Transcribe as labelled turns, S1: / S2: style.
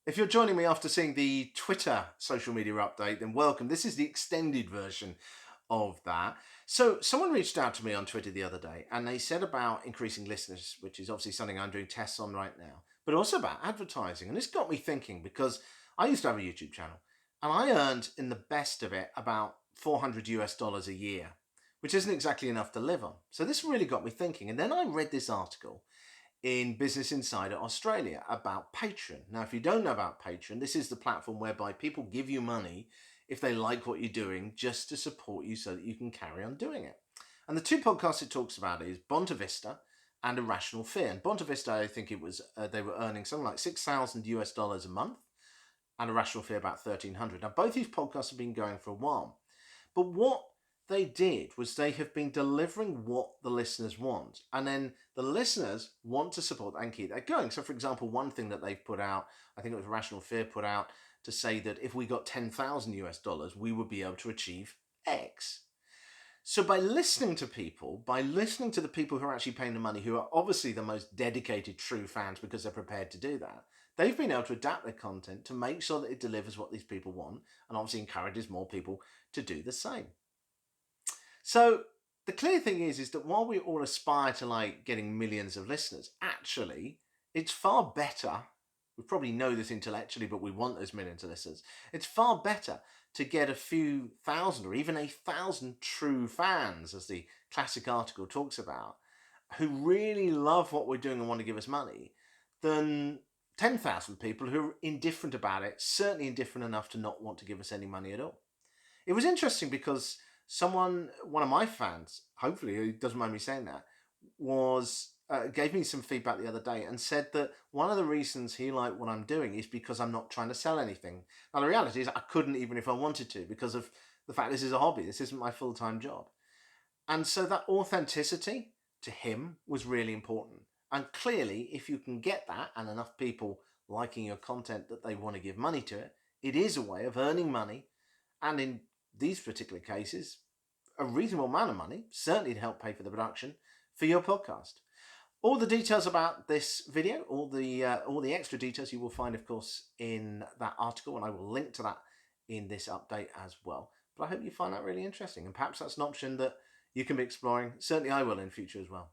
S1: If you're joining me after seeing the Twitter social media update, then welcome. This is the extended version of that. So, someone reached out to me on Twitter the other day and they said about increasing listeners, which is obviously something I'm doing tests on right now, but also about advertising. And this got me thinking because I used to have a YouTube channel and I earned in the best of it about 400 US dollars a year, which isn't exactly enough to live on. So, this really got me thinking. And then I read this article in Business Insider Australia about Patreon. Now, if you don't know about Patreon, this is the platform whereby people give you money if they like what you're doing just to support you so that you can carry on doing it. And the two podcasts it talks about is Boonta Vista and Irrational Fear. And Boonta Vista, I think it was, they were earning something like 6,000 US dollars a month, and Irrational Fear about 1,300. Now, both these podcasts have been going for a while. But what they did was they have been delivering what the listeners want. And then the listeners want to support and keep that going. So, for example, one thing that they've put out, I think it was Rational Fear put out to say that if we got 10,000 US dollars, we would be able to achieve X. So by listening to people, by listening to the people who are actually paying the money, who are obviously the most dedicated, true fans because they're prepared to do that, they've been able to adapt their content to make sure that it delivers what these people want and obviously encourages more people to do the same. So the clear thing is that while we all aspire to like getting millions of listeners, actually it's far better. We probably know this intellectually, but we want those millions of listeners. It's far better to get a few thousand or even 1,000 true fans, as the classic article talks about, who really love what we're doing and want to give us money, than 10,000 people who are indifferent about it, certainly indifferent enough to not want to give us any money at all. It was interesting because one of my fans, hopefully, who doesn't mind me saying that, was gave me some feedback the other day and said that one of the reasons he liked what I'm doing is because I'm not trying to sell anything. Now the reality is I couldn't even if I wanted to because of the fact this is a hobby. This isn't my full-time job. And so that authenticity to him was really important. And clearly, if you can get that and enough people liking your content that they want to give money to it, it is a way of earning money. And in these particular cases, a reasonable amount of money, certainly to help pay for the production for your podcast. All the details about this video, all the extra details you will find, of course, in that article, and I will link to that in this update as well. But I hope you find that really interesting, and perhaps that's an option that you can be exploring. Certainly I will in future as well.